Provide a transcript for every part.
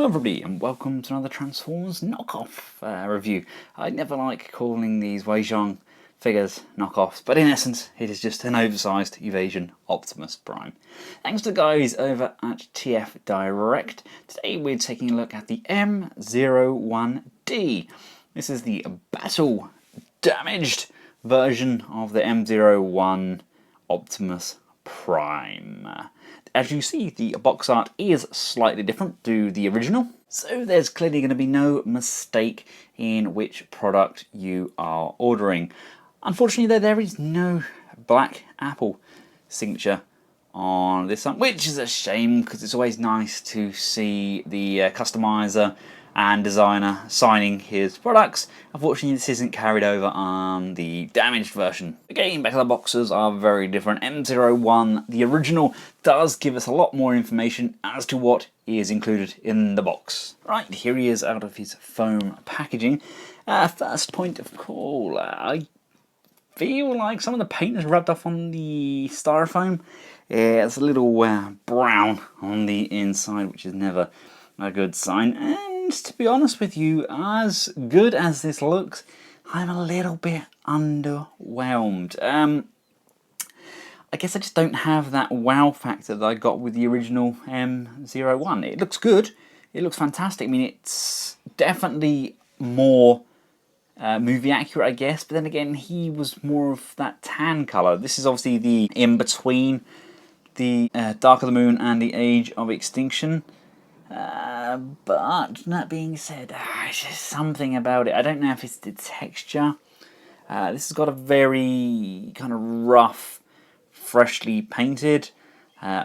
everybody, and welcome to another Transformers knockoff review. I never like calling these Wei Jiang figures knockoffs, but in essence it is just an oversized Evasion Optimus Prime. Thanks to the guys over at TF Direct. Today we're taking a look at the M01-D. This is the battle damaged version of the M01 Optimus Prime. As you see, the box art is slightly different to the original, so there's clearly going to be no mistake in which product you are ordering. Unfortunately though, there is no black Apple signature on this one, which is a shame because it's always nice to see the customizer and designer signing his products. Unfortunately, this isn't carried over on the damaged version. Again, back of the boxes are very different. M01, the original, does give us a lot more information as to what is included in the box. Right, here he is out of his foam packaging. First point of call, I feel like some of the paint has rubbed off on the styrofoam. It's a little brown on the inside, which is never a good sign. And to be honest with you, as good as this looks, I'm a little bit underwhelmed. I guess I just don't have that wow factor that I got with the original M01. It looks good, it looks fantastic. I mean, it's definitely more movie accurate, I guess, but then again, he was more of that tan colour. This is obviously the in-between the Dark of the Moon and the Age of Extinction. But that being said, it's just something about it. I don't know if it's the texture. This has got a very kind of rough, freshly painted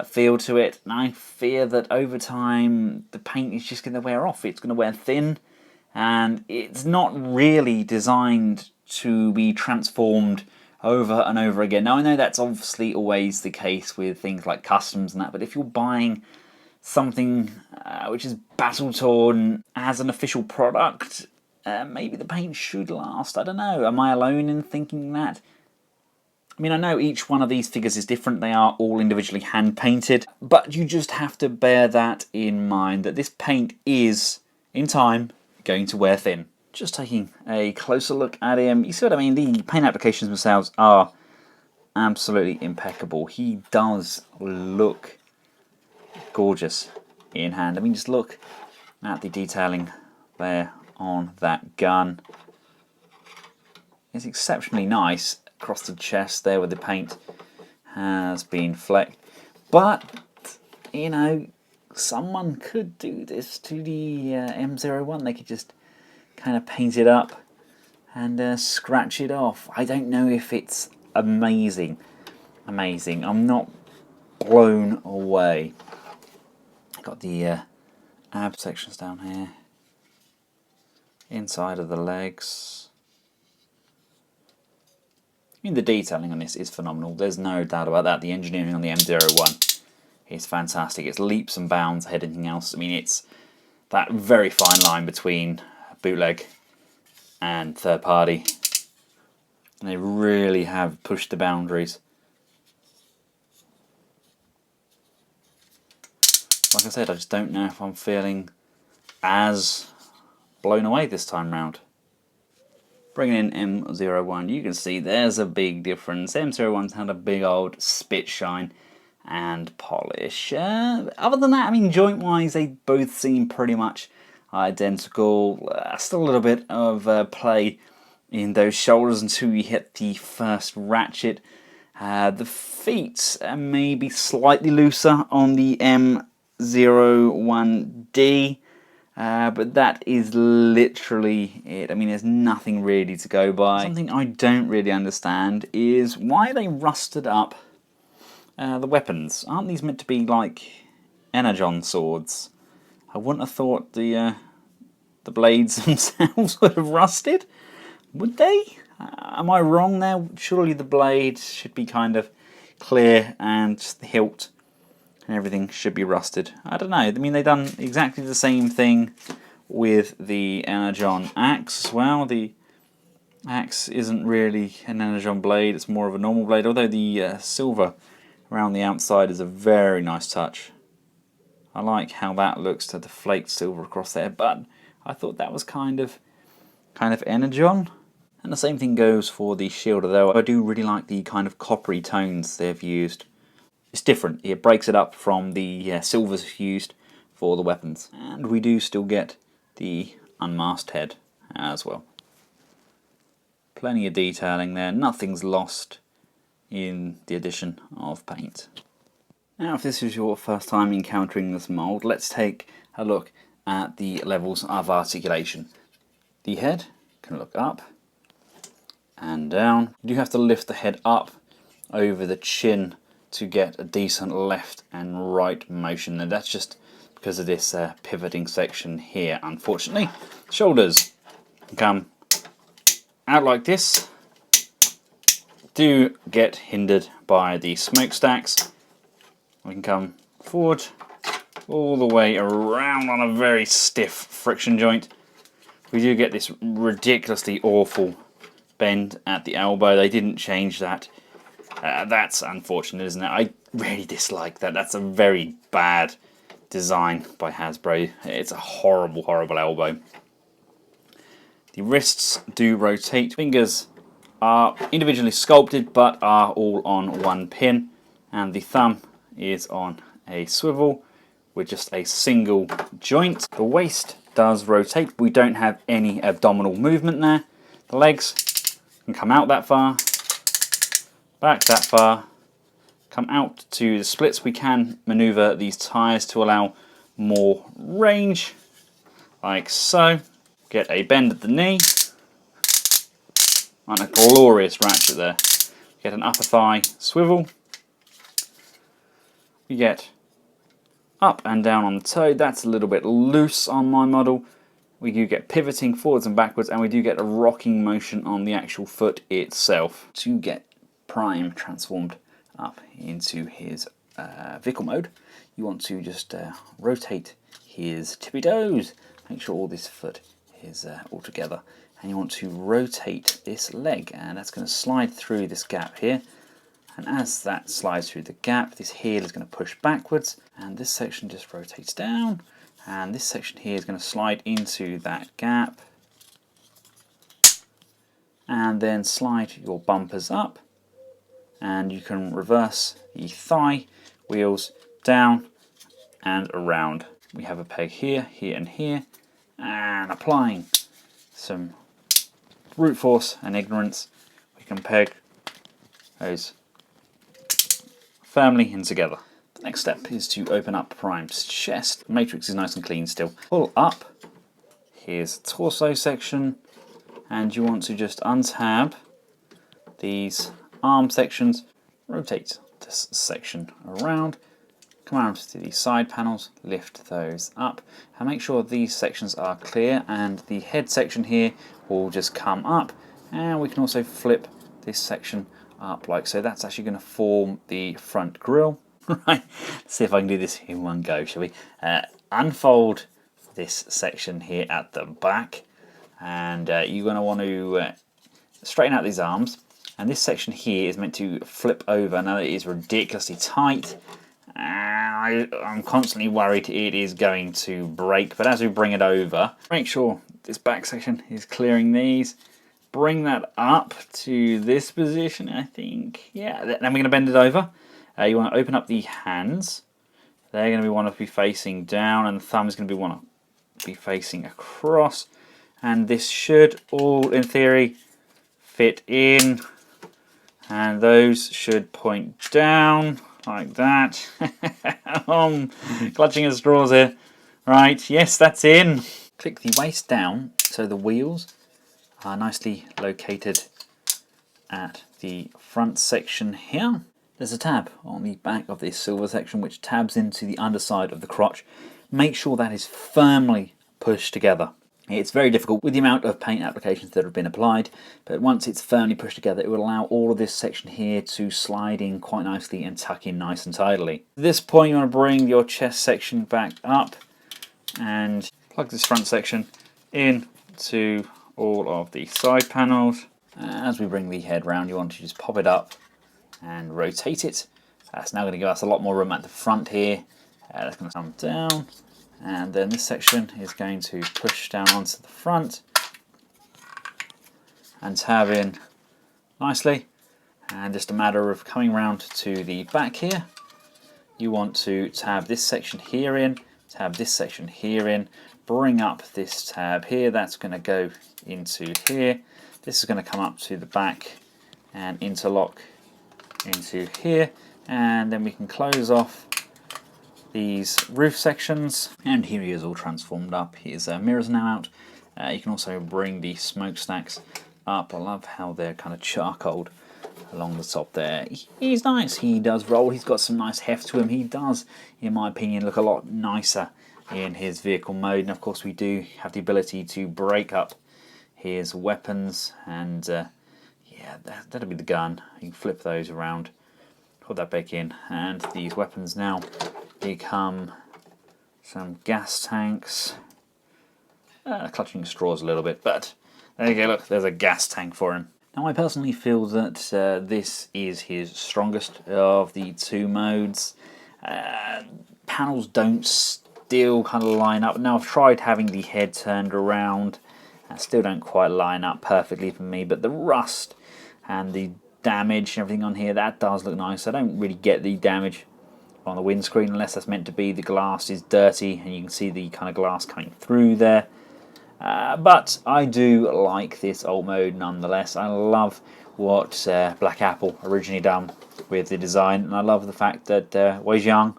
feel to it, and I fear that over time the paint is just going to wear off. It's going to wear thin, and it's not really designed to be transformed over and over again. Now I know that's obviously always the case with things like customs and that, but if you're buying something which is battle-torn as an official product, maybe the paint should last. I don't know. Am I alone in thinking that? I mean, I know each one of these figures is different. They are all individually hand-painted, but you just have to bear that in mind, that this paint is, in time, going to wear thin. Just taking a closer look at him, you see what I mean? The paint applications themselves are absolutely impeccable. He does look gorgeous in hand. I mean, just look at the detailing there on that gun. It's exceptionally nice across the chest there where the paint has been flecked. But, you know, someone could do this to the M01. They could just kind of paint it up and scratch it off. I don't know if it's amazing. I'm not blown away. Got the ab sections down here, inside of the legs. I mean, the detailing on this is phenomenal. There's no doubt about that. The engineering on the M01 is fantastic. It's leaps and bounds ahead of anything else. I mean, it's that very fine line between bootleg and third party, and they really have pushed the boundaries. Like I said, I just don't know if I'm feeling as blown away this time round. Bringing in M01, you can see there's a big difference. M01's had a big old spit shine and polish. Other than that, I mean, joint-wise, they both seem pretty much identical. Still a little bit of play in those shoulders until you hit the first ratchet. The feet may be slightly looser on the M01-D, but that is literally it. I mean, there's nothing really to go by. Something I don't really understand is why they rusted up the weapons. Aren't these meant to be like energon swords? I wouldn't have thought the blades themselves would have rusted. Would they? Am I wrong there? Surely the blade should be kind of clear and the hilt and everything should be rusted. I don't know. I mean, they've done exactly the same thing with the energon axe as well. The axe isn't really an energon blade, it's more of a normal blade, although the silver around the outside is a very nice touch. I like how that looks to deflate silver across there, but I thought that was kind of energon. And the same thing goes for the shield, although I do really like the kind of coppery tones they've used. It's different, it breaks it up from the silvers used for the weapons. And we do still get the unmasked head as well. Plenty of detailing there, nothing's lost in the addition of paint. Now if this is your first time encountering this mould, let's take a look at the levels of articulation. The head can look up and down. You do have to lift the head up over the chin to get a decent left and right motion, and that's just because of this pivoting section here, unfortunately. Shoulders come out like this, do get hindered by the smokestacks. We can come forward all the way around on a very stiff friction joint. We do get this ridiculously awful bend at the elbow. They didn't change that. That's unfortunate, isn't it? I really dislike that. That's a very bad design by Hasbro. It's a horrible, horrible elbow. The wrists do rotate. Fingers are individually sculpted but are all on one pin, and the thumb is on a swivel with just a single joint. The waist does rotate. We don't have any abdominal movement there. The legs can come out that far, back that far, come out to the splits. We can maneuver these tires to allow more range, like so. Get a bend at the knee, and a glorious ratchet there. Get an upper thigh swivel. We get up and down on the toe. That's a little bit loose on my model. We do get pivoting forwards and backwards, and we do get a rocking motion on the actual foot itself. To get Prime transformed up into his vehicle mode, you want to just rotate his tippy toes. Make sure all this foot is all together, and you want to rotate this leg, and that's going to slide through this gap here. And as that slides through the gap, this heel is going to push backwards, and this section just rotates down, and this section here is going to slide into that gap, and then slide your bumpers up, and you can reverse the thigh wheels down and around. We have a peg here, here and here, and applying some brute force and ignorance, we can peg those firmly in together. The next step is to open up Prime's chest. The matrix is nice and clean still. Pull up, here's the torso section, and you want to just untab these arm sections, rotate this section around, come around to the side panels, lift those up, and make sure these sections are clear, and the head section here will just come up, and we can also flip this section up like so. That's actually going to form the front grille. Right, let's see if I can do this in one go, shall we? Unfold this section here at the back, and you're going to want to straighten out these arms, and this section here is meant to flip over. Now it is ridiculously tight. I'm constantly worried it is going to break, but as we bring it over, make sure this back section is clearing these. Bring that up to this position, I think. Yeah, then we're going to bend it over. You want to open up the hands. They're going to want to be facing down, and the thumb is going to want to be facing across. And this should all, in theory, fit in. And those should point down like that. Clutching at straws here. Right, yes, that's in. Click the waist down so the wheels are nicely located at the front section here. There's a tab on the back of this silver section which tabs into the underside of the crotch. Make sure that is firmly pushed together. It's very difficult with the amount of paint applications that have been applied, but once it's firmly pushed together, it will allow all of this section here to slide in quite nicely and tuck in nice and tidily. At this point, you want to bring your chest section back up and plug this front section in to all of the side panels. As we bring the head round, you want to just pop it up and rotate it. That's now going to give us a lot more room at the front here. That's going to come down, and then this section is going to push down onto the front and tab in nicely. And just a matter of coming round to the back here. You want to tab this section here in, tab this section here in, bring up this tab here, that's going to go into here. This is going to come up to the back and interlock into here, and then we can close off these roof sections. And here he is all transformed up. His mirrors now out. You can also bring the smokestacks up. I love how they're kind of charcoaled along the top there. He's nice. He does roll. He's got some nice heft to him. He does, in my opinion, look a lot nicer in his vehicle mode. And of course we do have the ability to break up his weapons, and yeah, that'll be the gun. You can flip those around, put that back in, and these weapons now become some gas tanks. Clutching straws a little bit, but there you go, look, there's a gas tank for him. Now I personally feel that this is his strongest of the two modes. Panels don't still kind of line up. Now I've tried having the head turned around, still don't quite line up perfectly for me, but the rust and the damage and everything on here, that does look nice. I don't really get the damage on the windscreen unless that's meant to be the glass is dirty and you can see the kind of glass coming through there. But I do like this alt mode nonetheless. I love what Black Apple originally done with the design, and I love the fact that Wei Jiang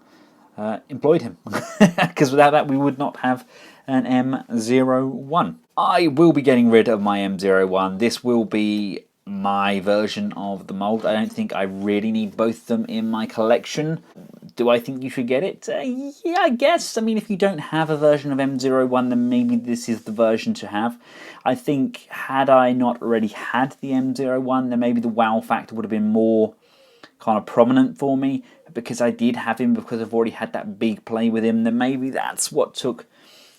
employed him, because without that we would not have an M01. I will be getting rid of my M01. This will be my version of the mold. I don't think I really need both of them in my collection. Do I think you should get it? Yeah, I guess. I mean, if you don't have a version of M01, then maybe this is the version to have. I think had I not already had the M01, then maybe the wow factor would have been more kind of prominent for me. Because I did have him, because I've already had that big play with him, then maybe that's what took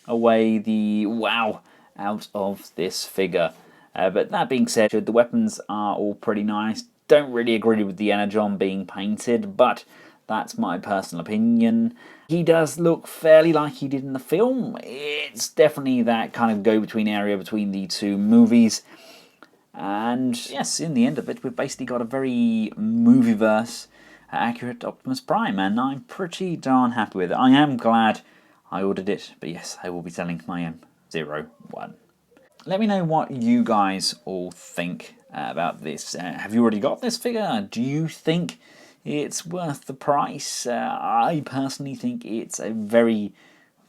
away the wow out of this figure. But that being said, the weapons are all pretty nice. Don't really agree with the Energon being painted, but that's my personal opinion. He does look fairly like he did in the film. It's definitely that kind of go-between area between the two movies. And yes, in the end of it, we've basically got a very movieverse accurate Optimus Prime, and I'm pretty darn happy with it. I am glad I ordered it, but yes, I will be selling my M01. Let me know what you guys all think about this. Have you already got this figure? Do you think it's worth the price? I personally think it's a very,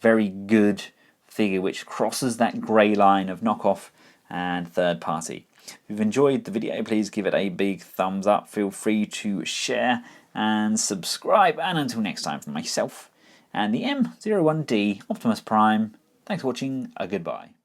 very good figure which crosses that grey line of knockoff and third party. If you've enjoyed the video, please give it a big thumbs up. Feel free to share and subscribe. And until next time, from myself and the M01-D Optimus Prime, thanks for watching. Goodbye.